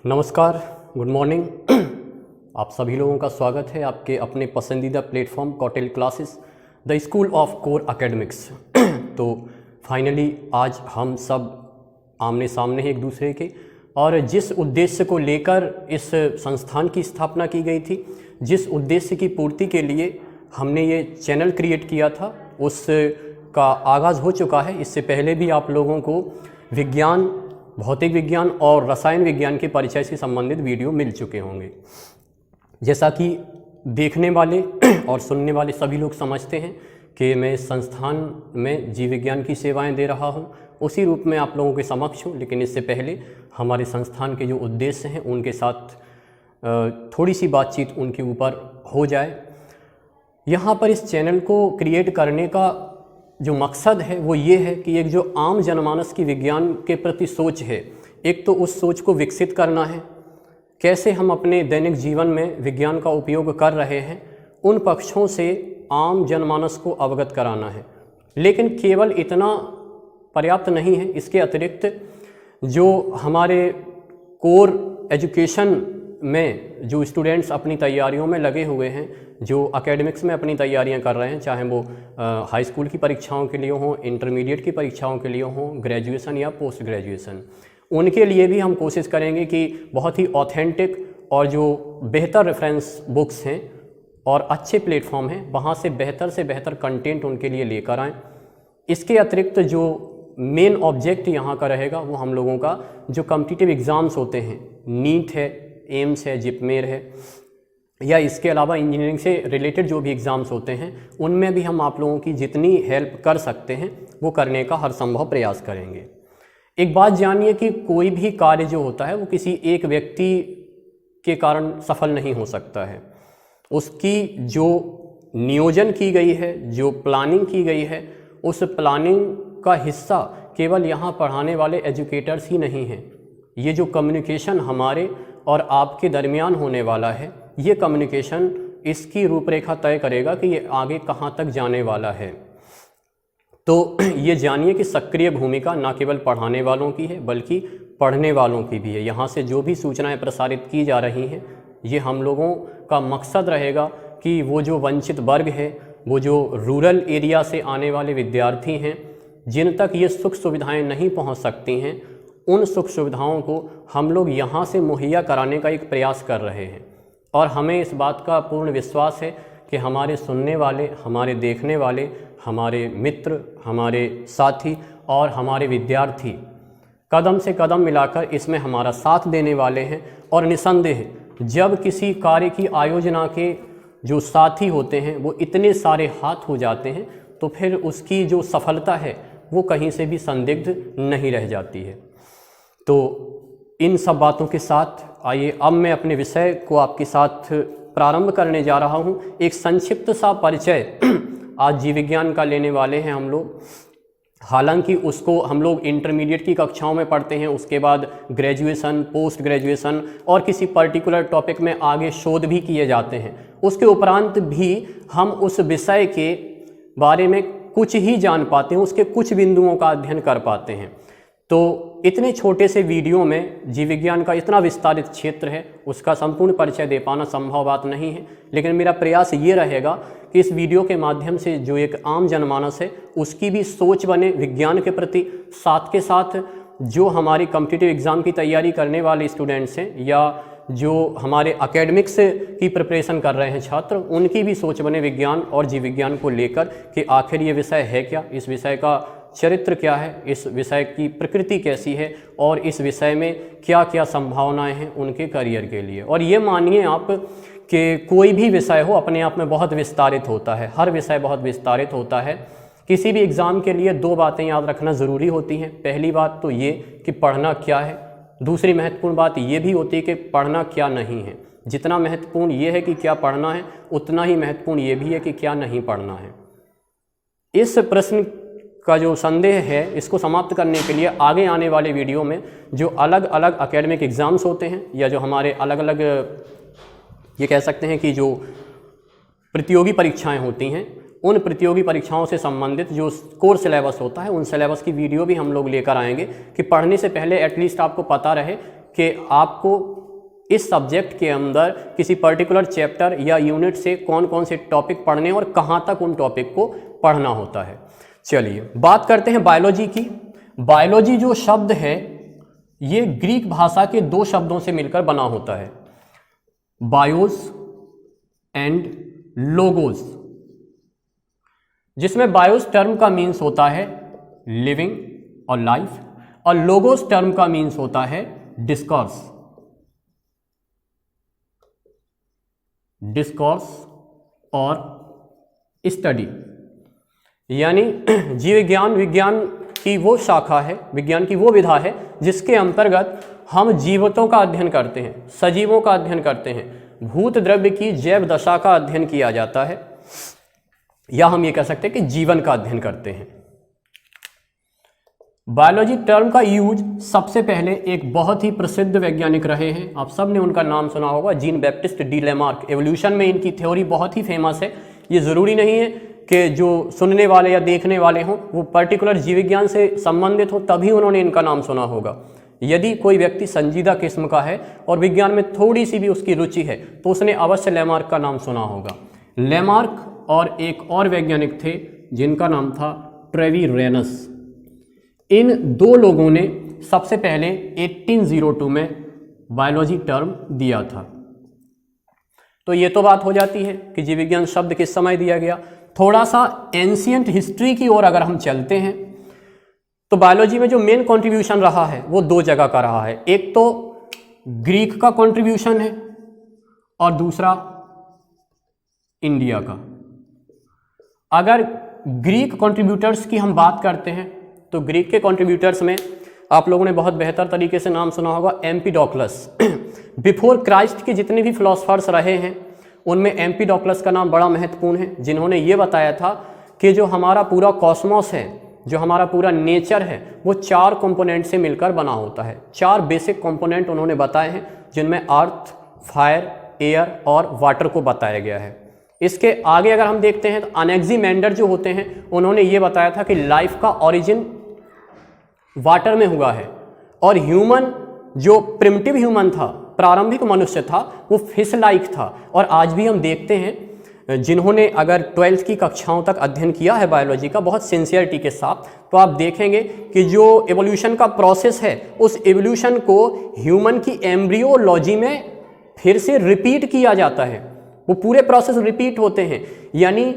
नमस्कार, good morning. आप सभी लोगों का स्वागत है आपके अपने पसंदीदा platform Kautilya classes the school of core academics. तो फाइनली आज हम सब आमने सामने हैं एक दूसरे के, और जिस उद्देश्य को लेकर इस संस्थान की स्थापना की गई थी, जिस उद्देश्य की पूर्ति के लिए हमने ये चैनल क्रिएट किया था, उसका आगाज़ हो चुका है। इससे पहले भी आप लोगों को विज्ञान, भौतिक विज्ञान और रसायन विज्ञान के परिचय से संबंधित वीडियो मिल चुके होंगे। जैसा कि देखने वाले और सुनने वाले सभी लोग समझते हैं कि मैं इस संस्थान में जीव विज्ञान की सेवाएं दे रहा हूं, उसी रूप में आप लोगों के समक्ष हूं। लेकिन इससे पहले हमारे संस्थान के जो उद्देश्य हैं उनके साथ थोड़ी सी बातचीत उनके ऊपर हो जाए। यहाँ पर इस चैनल को क्रिएट करने का जो मकसद है वो ये है कि एक जो आम जनमानस की विज्ञान के प्रति सोच है, एक तो उस सोच को विकसित करना है, कैसे हम अपने दैनिक जीवन में विज्ञान का उपयोग कर रहे हैं, उन पक्षों से आम जनमानस को अवगत कराना है। लेकिन केवल इतना पर्याप्त नहीं है, इसके अतिरिक्त जो हमारे कोर एजुकेशन में जो स्टूडेंट्स अपनी तैयारियों में लगे हुए हैं, जो एकेडमिक्स में अपनी तैयारियां कर रहे हैं, चाहे वो हाई स्कूल की परीक्षाओं के लिए हों, इंटरमीडिएट की परीक्षाओं के लिए हों, ग्रेजुएशन या पोस्ट ग्रेजुएशन, उनके लिए भी हम कोशिश करेंगे कि बहुत ही ऑथेंटिक और जो बेहतर रेफरेंस बुक्स हैं और अच्छे प्लेटफॉर्म हैं, वहाँ से बेहतर कंटेंट उनके लिए लेकर आएँ। इसके अतिरिक्त जो मेन ऑब्जेक्ट यहाँ का रहेगा वो हम लोगों का जो कॉम्पिटिटिव एग्ज़ाम्स होते हैं, नीट है, एम्स है, जिपमेर है, या इसके अलावा इंजीनियरिंग से रिलेटेड जो भी एग्ज़ाम्स होते हैं, उनमें भी हम आप लोगों की जितनी हेल्प कर सकते हैं वो करने का हर संभव प्रयास करेंगे। एक बात जानिए कि कोई भी कार्य जो होता है वो किसी एक व्यक्ति के कारण सफल नहीं हो सकता है। उसकी जो नियोजन की गई है, जो प्लानिंग की गई है, उस प्लानिंग का हिस्सा केवल यहाँ पढ़ाने वाले एजुकेटर्स ही नहीं हैं। ये जो कम्युनिकेशन हमारे और आपके दरमियान होने वाला है, ये कम्युनिकेशन इसकी रूपरेखा तय करेगा कि ये आगे कहाँ तक जाने वाला है। तो ये जानिए कि सक्रिय भूमिका ना केवल पढ़ाने वालों की है बल्कि पढ़ने वालों की भी है। यहाँ से जो भी सूचनाएं प्रसारित की जा रही हैं, ये हम लोगों का मकसद रहेगा कि वो जो वंचित वर्ग है, वो जो रूरल एरिया से आने वाले विद्यार्थी हैं, जिन तक ये सुख सुविधाएँ नहीं पहुँच सकती हैं, उन सुख सुविधाओं को हम लोग यहाँ से मुहैया कराने का एक प्रयास कर रहे हैं। और हमें इस बात का पूर्ण विश्वास है कि हमारे सुनने वाले, हमारे देखने वाले, हमारे मित्र, हमारे साथी और हमारे विद्यार्थी कदम से कदम मिलाकर इसमें हमारा साथ देने वाले हैं। और निसंदेह जब किसी कार्य की आयोजना के जो साथी होते हैं वो इतने सारे हाथ हो जाते हैं, तो फिर उसकी जो सफलता है वो कहीं से भी संदिग्ध नहीं रह जाती है। तो इन सब बातों के साथ आइए अब मैं अपने विषय को आपके साथ प्रारंभ करने जा रहा हूं। एक संक्षिप्त सा परिचय आज जीव विज्ञान का लेने वाले हैं हम लोग। हालांकि उसको हम लोग इंटरमीडिएट की कक्षाओं में पढ़ते हैं, उसके बाद ग्रेजुएशन, पोस्ट ग्रेजुएशन और किसी पर्टिकुलर टॉपिक में आगे शोध भी किए जाते हैं। उसके उपरांत भी हम उस विषय के बारे में कुछ ही जान पाते हैं, उसके कुछ बिंदुओं का अध्ययन कर पाते हैं। तो इतने छोटे से वीडियो में जीव विज्ञान का इतना विस्तारित क्षेत्र है, उसका संपूर्ण परिचय दे पाना संभव बात नहीं है। लेकिन मेरा प्रयास ये रहेगा कि इस वीडियो के माध्यम से जो एक आम जनमानस है उसकी भी सोच बने विज्ञान के प्रति, साथ के साथ जो हमारी कॉम्पिटिटिव एग्ज़ाम की तैयारी करने वाले स्टूडेंट्स हैं या जो हमारे एकेडमिक्स की प्रिपरेशन कर रहे हैं छात्र, उनकी भी सोच बने विज्ञान और जीव विज्ञान को लेकर कि आखिर ये विषय है क्या, इस विषय का चरित्र क्या है, इस विषय की प्रकृति कैसी है और इस विषय में क्या क्या संभावनाएं हैं उनके करियर के लिए। और ये मानिए आप कि कोई भी विषय हो अपने आप में बहुत विस्तारित होता है, हर विषय बहुत विस्तारित होता है। किसी भी एग्ज़ाम के लिए दो बातें याद रखना ज़रूरी होती हैं। पहली बात तो ये कि पढ़ना क्या है, दूसरी महत्वपूर्ण बात ये भी होती है कि पढ़ना क्या नहीं है। जितना महत्वपूर्ण ये है कि क्या पढ़ना है, उतना ही महत्वपूर्ण ये भी है कि क्या नहीं पढ़ना है। इस प्रश्न का जो संदेह है इसको समाप्त करने के लिए आगे आने वाले वीडियो में जो अलग अलग एकेडमिक एग्ज़ाम्स होते हैं या जो हमारे अलग अलग ये कह सकते हैं कि जो प्रतियोगी परीक्षाएं होती हैं, उन प्रतियोगी परीक्षाओं से संबंधित जो कोर सिलेबस होता है, उन सिलेबस की वीडियो भी हम लोग लेकर आएंगे कि पढ़ने से पहले एटलीस्ट आपको पता रहे कि आपको इस सब्जेक्ट के अंदर किसी पर्टिकुलर चैप्टर या यूनिट से कौन कौन से टॉपिक पढ़ने और कहाँ तक उन टॉपिक को पढ़ना होता है। चलिए बात करते हैं बायोलॉजी की। बायोलॉजी जो शब्द है ये ग्रीक भाषा के दो शब्दों से मिलकर बना होता है, बायोस एंड लोगोस, जिसमें बायोस टर्म का मीन्स होता है लिविंग और लाइफ, और लोगोस टर्म का मीन्स होता है डिस्कोर्स। डिस्कोर्स और स्टडी, यानी जीव विज्ञान विज्ञान की वो शाखा है, विज्ञान की वो विधा है जिसके अंतर्गत हम जीवों का अध्ययन करते हैं, सजीवों का अध्ययन करते हैं, भूत द्रव्य की जैव दशा का अध्ययन किया जाता है, या हम ये कह सकते हैं कि जीवन का अध्ययन करते हैं। बायोलॉजी टर्म का यूज सबसे पहले एक बहुत ही प्रसिद्ध वैज्ञानिक रहे हैं, आप सब ने उनका नाम सुना होगा, Jean Baptiste D Lamarck. Evolution में इनकी थ्योरी बहुत ही फेमस है। ये ज़रूरी नहीं है कि जो सुनने वाले या देखने वाले हों वो पर्टिकुलर जीव विज्ञान से संबंधित हो तभी उन्होंने इनका नाम सुना होगा। यदि कोई व्यक्ति संजीदा किस्म का है और विज्ञान में थोड़ी सी भी उसकी रुचि है तो उसने अवश्य लेमार्क का नाम सुना होगा। लेमार्क और एक और वैज्ञानिक थे जिनका नाम था ट्रेविरेनस। इन दो लोगों ने सबसे पहले 1802 में बायोलॉजी टर्म दिया था। तो ये तो बात हो जाती है कि जीव विज्ञान शब्द किस समय दिया गया। थोड़ा सा एंशियंट हिस्ट्री की ओर अगर हम चलते हैं तो बायोलॉजी में जो मेन कंट्रीब्यूशन रहा है वो दो जगह का रहा है। एक तो ग्रीक का कंट्रीब्यूशन है और दूसरा इंडिया का। अगर ग्रीक कंट्रीब्यूटर्स की हम बात करते हैं तो ग्रीक के कंट्रीब्यूटर्स में आप लोगों ने बहुत बेहतर तरीके से नाम सुना होगा एम्पीडोक्लस। बिफोर क्राइस्ट के जितने भी फिलोसफर्स रहे हैं उनमें एम्पीडोक्लस का नाम बड़ा महत्वपूर्ण है, जिन्होंने ये बताया था कि जो हमारा पूरा कॉस्मोस है, जो हमारा पूरा नेचर है, वो 4 कंपोनेंट से मिलकर बना होता है। 4 बेसिक कंपोनेंट उन्होंने बताए हैं जिनमें अर्थ, फायर, एयर और वाटर को बताया गया है। इसके आगे अगर हम देखते हैं तो अनेक्सिमेंडर जो होते हैं उन्होंने ये बताया था कि लाइफ का ओरिजिन वाटर में हुआ है और ह्यूमन जो प्रिमिटिव ह्यूमन था, प्रारंभिक मनुष्य था, वो फिश लाइक था। और आज भी हम देखते हैं जिन्होंने अगर 12th की कक्षाओं तक अध्ययन किया है बायोलॉजी का बहुत सिंसियरिटी के साथ, तो आप देखेंगे कि जो एवोल्यूशन का प्रोसेस है उस एवोल्यूशन को ह्यूमन की एम्ब्रियोलॉजी में फिर से रिपीट किया जाता है। वो पूरे प्रोसेस रिपीट होते हैं, यानी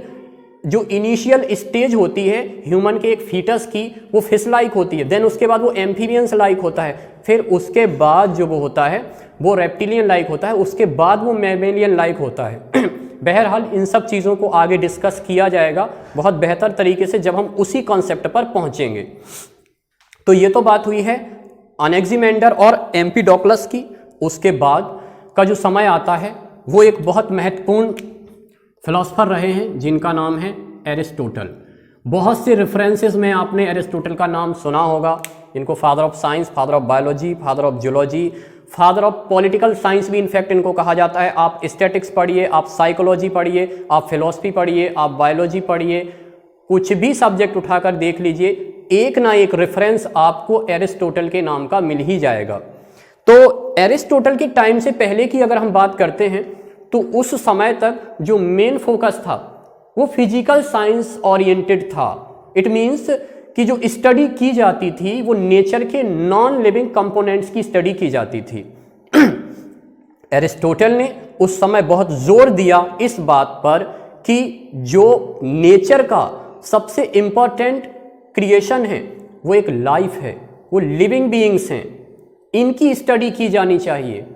जो इनिशियल स्टेज होती है ह्यूमन के एक फीटस की वो फिश लाइक होती है, देन उसके बाद वो एम्फीबियंस लाइक होता है, फिर उसके बाद जो वो होता है वो रेप्टिलियन लाइक होता है, उसके बाद वो मैमेलियन लाइक होता है। बहरहाल इन सब चीज़ों को आगे डिस्कस किया जाएगा बहुत बेहतर तरीके से जब हम उसी कॉन्सेप्ट पर पहुंचेंगे। तो ये तो बात हुई है अनेक्सिमेंडर और एम्पीडोक्लस की। उसके बाद का जो समय आता है वो एक बहुत महत्वपूर्ण फिलोसफर रहे हैं जिनका नाम है एरिस्टोटल। बहुत से रेफरेंसेस में आपने एरिस्टोटल का नाम सुना होगा। इनको father of science, father of biology, father of geology, father of political science भी इनफैक्ट इनको कहा जाता है। आप स्टैटिक्स पढ़िए, आप साइकोलॉजी पढ़िए, आप फिलॉसफी पढ़िए, आप बायोलॉजी पढ़िए, कुछ भी सब्जेक्ट उठाकर देख लीजिए, एक ना एक रेफरेंस आपको एरिस्टोटल के नाम का मिल ही जाएगा। तो एरिस्टोटल के टाइम से पहले की अगर हम बात करते हैं तो उस समय तक जो मेन फोकस था वो फिजिकल साइंस ओरिएंटेड था। इट मीन्स कि जो स्टडी की जाती थी वो नेचर के नॉन लिविंग कंपोनेंट्स की स्टडी की जाती थी। एरिस्टोटल ने उस समय बहुत जोर दिया इस बात पर कि जो नेचर का सबसे इंपॉर्टेंट क्रिएशन है वो एक लाइफ है, वो लिविंग बीइंग्स हैं, इनकी स्टडी की जानी चाहिए।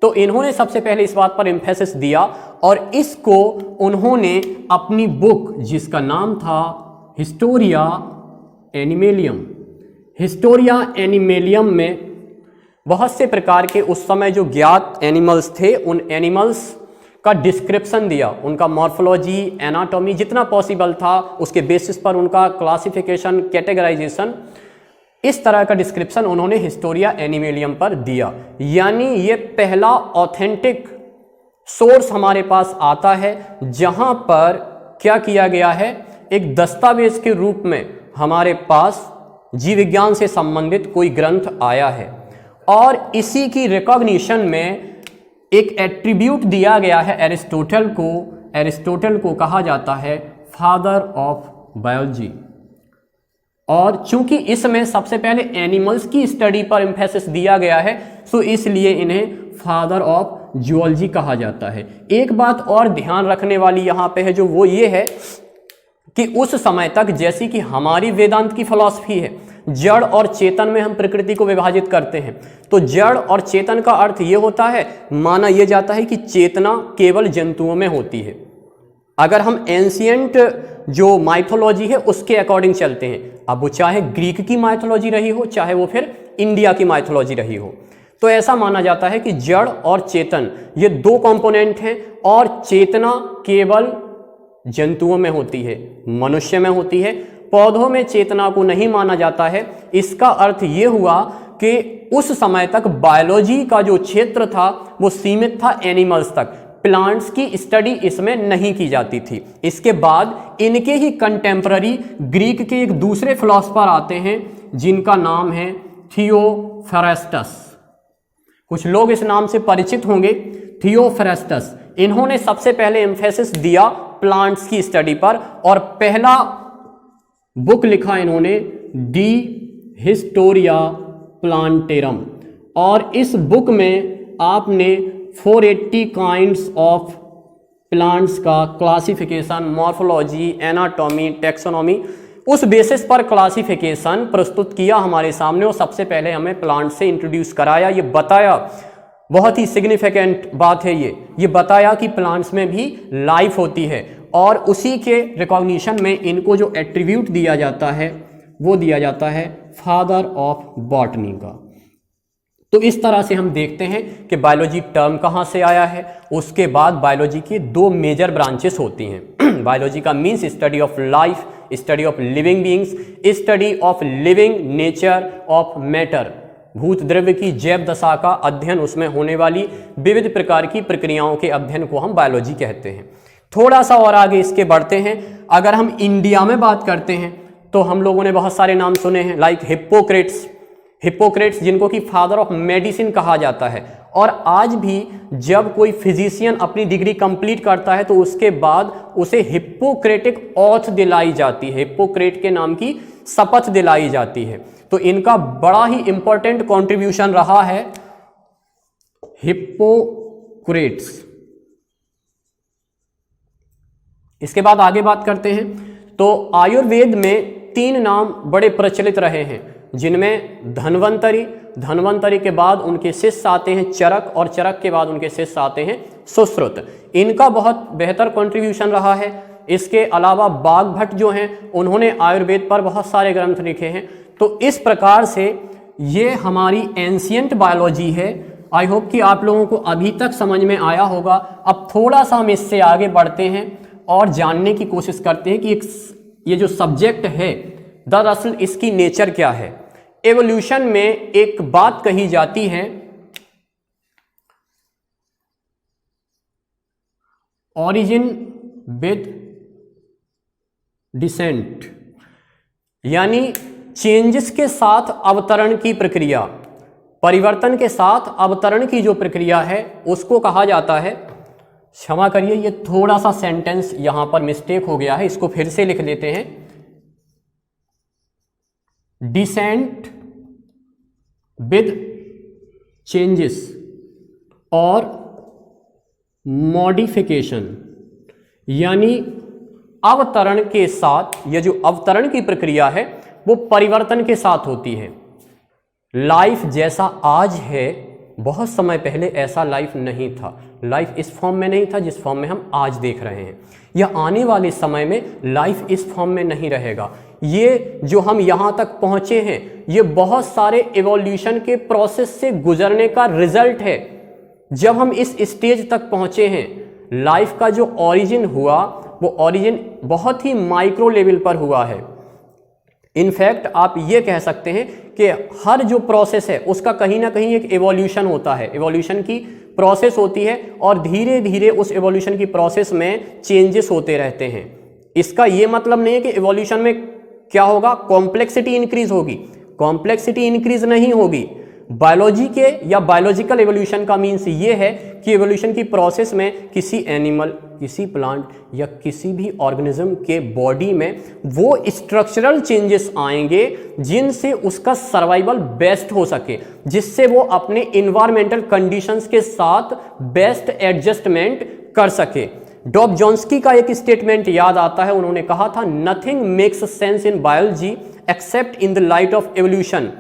तो इन्होंने सबसे पहले इस बात पर एम्फेसिस दिया और इसको उन्होंने अपनी बुक जिसका नाम था हिस्टोरिया एनिमेलियम, हिस्टोरिया एनिमेलियम में बहुत से प्रकार के उस समय जो ज्ञात एनिमल्स थे उन एनिमल्स का डिस्क्रिप्शन दिया, उनका मॉर्फोलॉजी, एनाटॉमी जितना पॉसिबल था उसके बेसिस पर उनका क्लासिफिकेशन, कैटेगराइजेशन, इस तरह का डिस्क्रिप्शन उन्होंने हिस्टोरिया एनिमेलियम पर दिया। यानी ये पहला ऑथेंटिक सोर्स हमारे पास आता है जहां पर क्या किया गया है, एक दस्तावेज के रूप में हमारे पास जीव विज्ञान से संबंधित कोई ग्रंथ आया है। और इसी की रिकॉग्निशन में एक एट्रीब्यूट दिया गया है एरिस्टोटल को। एरिस्टोटल को कहा जाता है फादर ऑफ बायोलॉजी। और चूंकि इसमें सबसे पहले एनिमल्स की स्टडी पर एम्फेसिस दिया गया है, सो इसलिए इन्हें फादर ऑफ जूलॉजी कहा जाता है। एक बात और ध्यान रखने वाली यहाँ पे है, जो वो ये है कि उस समय तक जैसी कि हमारी वेदांत की फिलॉसफी है, जड़ और चेतन में हम प्रकृति को विभाजित करते हैं। तो जड़ और चेतन का अर्थ ये होता है, माना यह जाता है कि चेतना केवल जंतुओं में होती है। अगर हम एंशियंट जो माइथोलॉजी है उसके अकॉर्डिंग चलते हैं, अब वो चाहे ग्रीक की माइथोलॉजी रही हो, चाहे वो फिर इंडिया की माइथोलॉजी रही हो, तो ऐसा माना जाता है कि जड़ और चेतन ये दो कंपोनेंट हैं और चेतना केवल जंतुओं में होती है, मनुष्य में होती है। पौधों में चेतना को नहीं माना जाता है। इसका अर्थ ये हुआ कि उस समय तक बायोलॉजी का जो क्षेत्र था वो सीमित था एनिमल्स तक, प्लांट्स की स्टडी इसमें नहीं की जाती थी। इसके बाद इनके ही कंटेम्पररी ग्रीक के एक दूसरे फिलोसफर आते हैं जिनका नाम है थियोफ्रास्टस। कुछ लोग इस नाम से परिचित होंगे, थियोफ्रास्टस। इन्होंने सबसे पहले एम्फेसिस दिया प्लांट्स की स्टडी पर और पहला बुक लिखा इन्होंने डी हिस्टोरिया प्लांटेरम। और इस बुक में आपने 480 काइंड्स ऑफ प्लांट्स का क्लासिफिकेशन, मॉर्फोलॉजी, एनाटॉमी, टेक्सोनॉमी, उस बेसिस पर क्लासिफिकेशन प्रस्तुत किया हमारे सामने। और सबसे पहले हमें प्लांट से इंट्रोड्यूस कराया, ये बताया, बहुत ही सिग्निफिकेंट बात है ये बताया कि प्लांट्स में भी लाइफ होती है। और उसी के रिकॉग्निशन में इनको जो एट्रीब्यूट दिया जाता है वो दिया जाता है फादर ऑफ बॉटनी का। तो इस तरह से हम देखते हैं कि बायोलॉजी टर्म कहाँ से आया है। उसके बाद बायोलॉजी की दो मेजर ब्रांचेस होती हैं। बायोलॉजी का means study of life, study of living beings, study of living nature of matter, भूत द्रव्य की जैव दशा का अध्ययन, उसमें होने वाली विविध प्रकार की प्रक्रियाओं के अध्ययन को हम बायोलॉजी कहते हैं। थोड़ा सा और आगे इसके बढ़ते हैं। अगर हम इंडिया में बात करते हैं तो हम लोगों ने बहुत सारे नाम सुने हैं, लाइक हिप्पोक्रेट्स जिनको कि फादर ऑफ मेडिसिन कहा जाता है। और आज भी जब कोई फिजिशियन अपनी डिग्री कंप्लीट करता है तो उसके बाद उसे हिप्पोक्रेटिक ऑथ दिलाई जाती है, हिप्पोक्रेट के नाम की शपथ दिलाई जाती है। तो इनका बड़ा ही इंपॉर्टेंट कंट्रीब्यूशन रहा है हिप्पोक्रेट्स। इसके बाद आगे बात करते हैं तो आयुर्वेद में 3 नाम बड़े प्रचलित रहे हैं, जिनमें धन्वंतरी के बाद उनके शिष्य आते हैं चरक, और चरक के बाद उनके शिष्य आते हैं सुश्रुत। इनका बहुत बेहतर कंट्रीब्यूशन रहा है। इसके अलावा बाघभट्ट जो हैं उन्होंने आयुर्वेद पर बहुत सारे ग्रंथ लिखे हैं। तो इस प्रकार से ये हमारी एंशियंट बायोलॉजी है। आई होप कि आप लोगों को अभी तक समझ में आया होगा। अब थोड़ा सा हम इससे आगे बढ़ते हैं और जानने की कोशिश करते हैं कि ये जो सब्जेक्ट है दरअसल इसकी नेचर क्या है। एवोल्यूशन में एक बात कही जाती है, ऑरिजिन विद डिसेंट, यानी चेंजेस के साथ अवतरण की प्रक्रिया, परिवर्तन के साथ अवतरण की जो प्रक्रिया है उसको कहा जाता है, क्षमा करिए ये थोड़ा सा सेंटेंस यहां पर मिस्टेक हो गया है, इसको फिर से लिख लेते हैं, डिसेंट विद चेंजेस और मॉडिफिकेशन, यानी अवतरण के साथ, यह जो अवतरण की प्रक्रिया है वो परिवर्तन के साथ होती है। लाइफ जैसा आज है, बहुत समय पहले ऐसा लाइफ नहीं था। लाइफ इस फॉर्म में नहीं था जिस फॉर्म में हम आज देख रहे हैं। यह आने वाले समय में लाइफ इस फॉर्म में नहीं रहेगा। ये जो हम यहाँ तक पहुँचे हैं ये बहुत सारे एवोल्यूशन के प्रोसेस से गुजरने का रिजल्ट है। जब हम इस स्टेज तक पहुँचे हैं, लाइफ का जो ओरिजिन हुआ वो ओरिजिन बहुत ही माइक्रो लेवल पर हुआ है। इनफैक्ट आप ये कह सकते हैं कि हर जो प्रोसेस है उसका कहीं ना कहीं एक एवोल्यूशन होता है, एवोल्यूशन की प्रोसेस होती है और धीरे धीरे उस एवोल्यूशन की प्रोसेस में चेंजेस होते रहते हैं। इसका ये मतलब नहीं है कि एवोल्यूशन में क्या होगा, कॉम्प्लेक्सिटी इंक्रीज होगी, कॉम्प्लेक्सिटी इंक्रीज नहीं होगी, बायोलॉजी के या बायोलॉजिकल एवोल्यूशन का मीन्स ये है कि एवोल्यूशन की प्रोसेस में किसी एनिमल, किसी प्लांट या किसी भी ऑर्गेनिज्म के बॉडी में वो स्ट्रक्चरल चेंजेस आएंगे जिनसे उसका सर्वाइवल बेस्ट हो सके, जिससे वो अपने इन्वायरमेंटल कंडीशंस के साथ बेस्ट एडजस्टमेंट कर सके। डॉबझॉन्स्की का एक स्टेटमेंट याद आता है, उन्होंने कहा था nothing makes sense in biology accept in the light of evolution.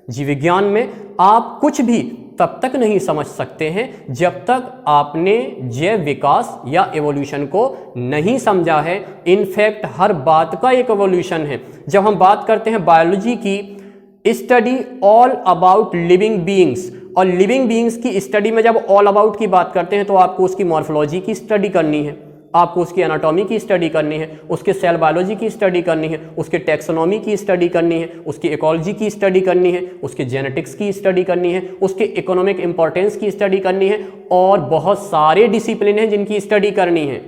जीव विज्ञान में आप कुछ भी तब तक नहीं समझ सकते हैं जब तक आपने जैव विकास या एवोल्यूशन को नहीं समझा है। इनफैक्ट हर बात का एक एवोल्यूशन है। जब हम बात करते हैं बायोलॉजी की, study all about living beings, और लिविंग बीइंग्स की स्टडी में जब ऑल अबाउट की बात करते हैं तो आपको उसकी मॉर्फोलॉजी की स्टडी करनी है, आपको उसकी एनाटॉमी की स्टडी करनी है, उसके सेल बायोलॉजी की स्टडी करनी है, उसके टैक्सोनॉमी की स्टडी करनी है, उसकी इकोलॉजी की स्टडी करनी है, उसके जेनेटिक्स की स्टडी करनी है, उसके इकोनॉमिक इंपॉर्टेंस की स्टडी करनी है, और बहुत सारे डिसिप्लिन हैं जिनकी स्टडी करनी है।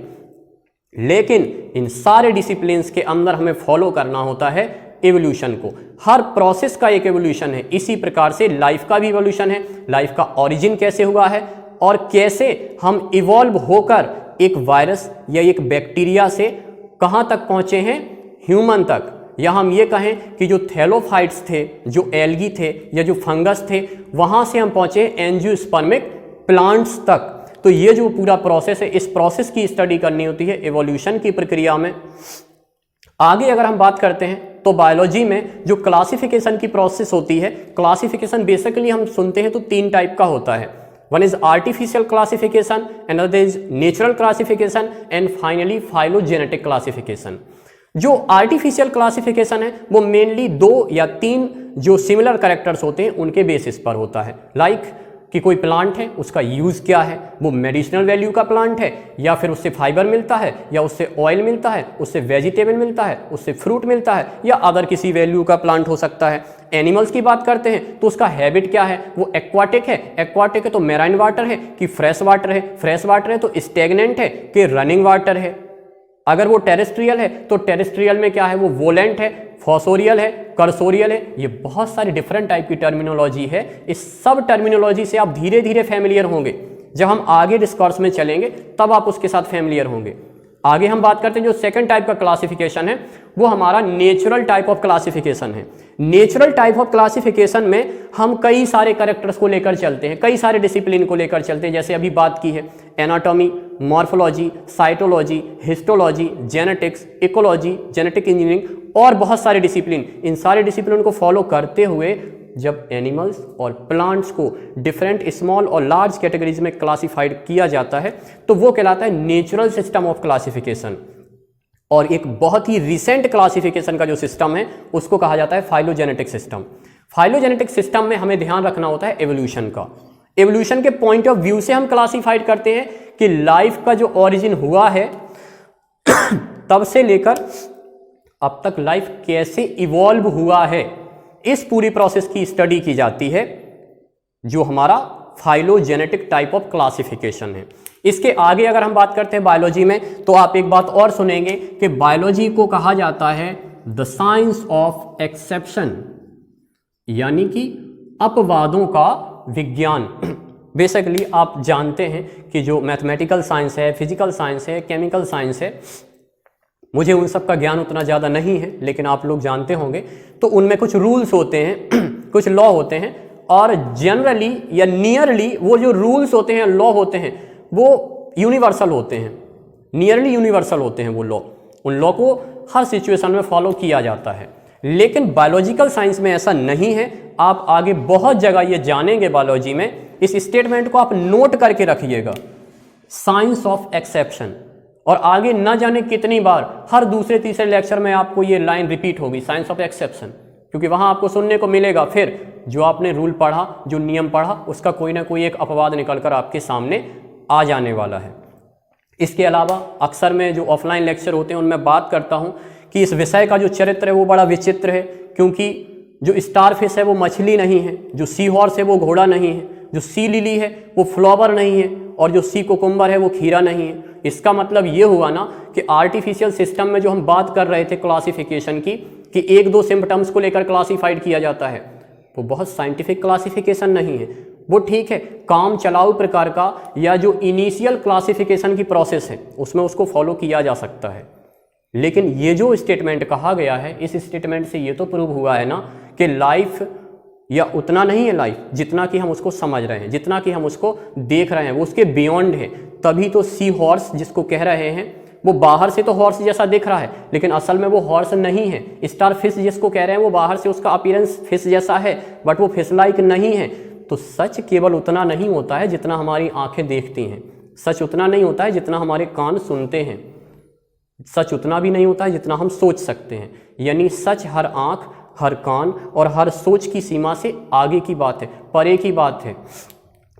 लेकिन इन सारे डिसिप्लिन्स के अंदर हमें फॉलो करना होता है एवोल्यूशन को। हर प्रोसेस का एक एवोल्यूशन है। इसी प्रकार से लाइफ का भी एवोल्यूशन है। लाइफ का ओरिजिन कैसे हुआ है और कैसे हम इवॉल्व होकर एक वायरस या एक बैक्टीरिया से कहां तक पहुंचे हैं, ह्यूमन तक, या हम ये कहें कि जो थैलोफाइट्स थे, जो एल्गी थे या जो फंगस थे, वहां से हम पहुंचे एंजियोस्पर्मिक प्लांट्स तक। तो ये जो पूरा प्रोसेस है, इस प्रोसेस की स्टडी करनी होती है एवोल्यूशन की प्रक्रिया में। आगे अगर हम बात करते हैं तो बायोलॉजी में जो क्लासिफिकेशन की प्रोसेस होती है, क्लासिफिकेशन बेसिकली हम सुनते हैं तो 3 टाइप का होता है। One is artificial classification, another is natural classification, and finally phylogenetic classification. जो आर्टिफिशियल क्लासिफिकेशन है वो मेनली 2 या 3 जो सिमिलर कैरेक्टर्स होते हैं उनके बेसिस पर होता है। लाइक कि कोई प्लांट है, उसका यूज़ क्या है, वो मेडिसिनल वैल्यू का प्लांट है या फिर उससे फाइबर मिलता है या उससे ऑयल मिलता है, उससे वेजिटेबल मिलता है, उससे फ्रूट मिलता है, या अदर किसी वैल्यू का प्लांट हो सकता है। एनिमल्स की बात करते हैं तो उसका हैबिट क्या है, वो एक्वाटिक है, एक्वाटिक है तो मैराइन वाटर है कि फ्रेश वाटर है, फ्रेश वाटर है तो स्टेगनेंट है कि रनिंग वाटर है। अगर वो टेरेस्ट्रियल है तो टेरेस्ट्रियल में क्या है, वो वोलेंट है, फॉसोरियल है, कर्सोरियल है। ये बहुत सारी डिफरेंट टाइप की टर्मिनोलॉजी है। इस सब टर्मिनोलॉजी से आप धीरे धीरे फैमिलियर होंगे। जब हम आगे डिस्कोर्स में चलेंगे तब आप उसके साथ फैमिलियर होंगे। आगे हम बात करते हैं जो सेकंड टाइप का क्लासिफिकेशन है वो हमारा नेचुरल टाइप ऑफ क्लासिफिकेशन है। नेचुरल टाइप ऑफ क्लासिफिकेशन में हम कई सारे कैरेक्टर्स को लेकर चलते हैं, कई सारे डिसिप्लिन को लेकर चलते हैं। जैसे अभी बात की है anatomy, morphology, cytology, histology, genetics, ecology, genetic engineering और बहुत सारे डिसिप्लिन। इन सारे डिसिप्लिन को फॉलो करते हुए जब एनिमल्स और प्लांट्स को डिफरेंट स्मॉल और लार्ज कैटेगरीज में क्लासिफाइड किया जाता है तो वो कहलाता है नेचुरल सिस्टम ऑफ क्लासिफिकेशन। और एक बहुत ही रिसेंट क्लासिफिकेशन का जो सिस्टम है उसको कहा जाता है फाइलोजेनेटिक सिस्टम। फाइलोजेनेटिक सिस्टम में हमें ध्यान रखना होता है एवोल्यूशन का। एवोल्यूशन के पॉइंट ऑफ व्यू से हम क्लासिफाइड करते हैं कि लाइफ का जो ओरिजिन हुआ है तब से लेकर अब तक लाइफ कैसे इवॉल्व हुआ है, इस पूरी प्रोसेस की स्टडी की जाती है जो हमारा फाइलोजेनेटिक टाइप ऑफ क्लासिफिकेशन है। इसके आगे अगर हम बात करते हैं बायोलॉजी में तो आप एक बात और सुनेंगे कि बायोलॉजी को कहा जाता है द साइंस ऑफ एक्सेप्शन, यानी कि अपवादों का विज्ञान। बेसिकली आप जानते हैं कि जो मैथमेटिकल साइंस है, फिजिकल साइंस है, केमिकल साइंस है, मुझे उन सब का ज्ञान उतना ज़्यादा नहीं है लेकिन आप लोग जानते होंगे, तो उनमें कुछ रूल्स होते हैं कुछ लॉ होते हैं, और जनरली या नियरली वो जो रूल्स होते हैं, लॉ होते हैं, वो यूनिवर्सल होते हैं, नियरली यूनिवर्सल होते हैं वो लॉ। उन लॉ को हर सिचुएशन में फॉलो किया जाता है। लेकिन बायोलॉजिकल साइंस में ऐसा नहीं है। आप आगे बहुत जगह ये जानेंगे बायोलॉजी में। इस स्टेटमेंट को आप नोट करके रखिएगा, साइंस ऑफ एक्सेप्शन। और आगे न जाने कितनी बार हर दूसरे तीसरे लेक्चर में आपको ये लाइन रिपीट होगी, साइंस ऑफ एक्सेप्शन, क्योंकि वहां आपको सुनने को मिलेगा फिर जो आपने रूल पढ़ा, जो नियम पढ़ा, उसका कोई ना कोई एक अपवाद निकलकर आपके सामने आ जाने वाला है। इसके अलावा अक्सर मैं जो ऑफलाइन लेक्चर होते हैं उनमें बात करता हूं कि इस विषय का जो चरित्र है वो बड़ा विचित्र है, क्योंकि जो स्टारफिश है वो मछली नहीं है, जो सी हॉर्स है वो घोड़ा नहीं है, जो सी लिली है वो फ्लावर नहीं है, और जो सी कोकुम्बर है वो खीरा नहीं है। इसका मतलब ये हुआ ना कि आर्टिफिशियल सिस्टम में जो हम बात कर रहे थे क्लासिफिकेशन की, कि 1-2 सिम्पटम्स को लेकर क्लासिफाइड किया जाता है, वो बहुत साइंटिफिक क्लासिफिकेशन नहीं है। वो ठीक है, काम चलाऊ प्रकार का या जो इनिशियल क्लासिफिकेशन की प्रोसेस है उसमें उसको फॉलो किया जा सकता है। लेकिन ये जो स्टेटमेंट कहा गया है, इस स्टेटमेंट से ये तो प्रूव हुआ है ना कि लाइफ या उतना नहीं है लाइफ जितना कि हम उसको समझ रहे हैं, जितना कि हम उसको देख रहे हैं, वो उसके बियॉन्ड है। तभी तो सी हॉर्स जिसको कह रहे हैं, वो बाहर से तो हॉर्स जैसा दिख रहा है लेकिन असल में वो हॉर्स नहीं है। स्टार फिश जिसको कह रहे हैं वो बाहर से उसका अपीयरेंस फिश जैसा है बट वो फिश लाइक नहीं है। तो सच केवल उतना नहीं होता है जितना हमारी आंखें देखती हैं, सच उतना नहीं होता है जितना हमारे कान सुनते हैं, सच उतना भी नहीं होता है जितना हम सोच सकते हैं। यानी सच हर आंख, हर कान और हर सोच की सीमा से आगे की बात है, परे की बात है।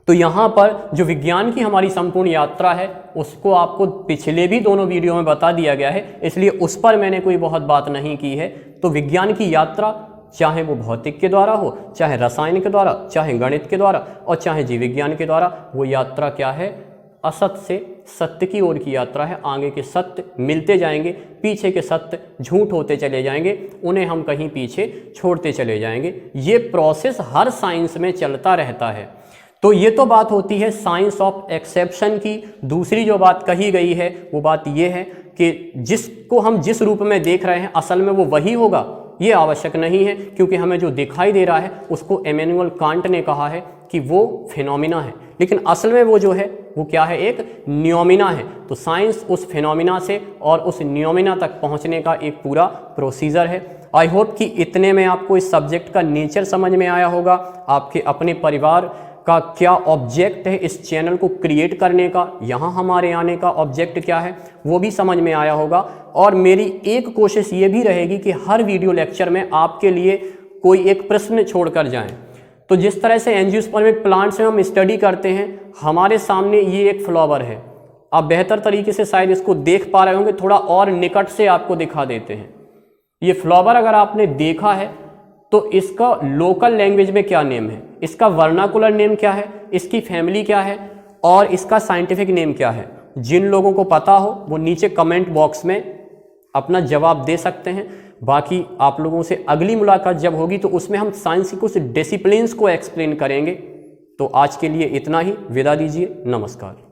तो यहाँ पर जो विज्ञान की हमारी संपूर्ण यात्रा है उसको आपको पिछले भी दोनों वीडियो में बता दिया गया है, इसलिए उस पर मैंने कोई बहुत बात नहीं की है। तो विज्ञान की यात्रा चाहे वो भौतिक के द्वारा हो, चाहे रसायन के द्वारा, चाहे गणित के द्वारा और चाहे जीव विज्ञान के द्वारा, वो यात्रा क्या है? असत्य से सत्य की ओर की यात्रा है। आगे के सत्य मिलते जाएंगे, पीछे के सत्य झूठ होते चले जाएंगे, उन्हें हम कहीं पीछे छोड़ते चले जाएंगे। ये प्रोसेस हर साइंस में चलता रहता है। तो ये तो बात होती है साइंस ऑफ एक्सेप्शन की। दूसरी जो बात कही गई है वो बात ये है कि जिसको हम जिस रूप में देख रहे हैं असल में वो वही होगा, ये आवश्यक नहीं है, क्योंकि हमें जो दिखाई दे रहा है उसको इमैनुअल कांट ने कहा है कि वो फिनोमिना है, लेकिन असल में वो जो है वो क्या है? एक नियोमिना है। तो साइंस उस फिनोमिना से और उस नियोमिना तक पहुंचने का एक पूरा प्रोसीजर है। आई होप कि इतने में आपको इस सब्जेक्ट का नेचर समझ में आया होगा, आपके अपने परिवार का क्या ऑब्जेक्ट है इस चैनल को क्रिएट करने का, यहाँ हमारे आने का ऑब्जेक्ट क्या है वो भी समझ में आया होगा। और मेरी एक कोशिश ये भी रहेगी कि हर वीडियो लेक्चर में आपके लिए कोई एक प्रश्न छोड़कर जाएं। तो जिस तरह से एंजियोस्पर्मिक प्लांट्स में हम स्टडी करते हैं, हमारे सामने ये एक फ्लावर है, आप बेहतर तरीके से शायद इसको देख पा रहे होंगे, थोड़ा और निकट से आपको दिखा देते हैं। ये फ्लावर अगर आपने देखा है तो इसका लोकल लैंग्वेज में क्या नेम है, इसका वर्नाकुलर नेम क्या है, इसकी फैमिली क्या है और इसका साइंटिफिक नेम क्या है? जिन लोगों को पता हो वो नीचे कमेंट बॉक्स में अपना जवाब दे सकते हैं। बाकी आप लोगों से अगली मुलाकात जब होगी तो उसमें हम साइंस की कुछ डिसिप्लिन्स को एक्सप्लेन करेंगे। तो आज के लिए इतना ही, विदा दीजिए, नमस्कार।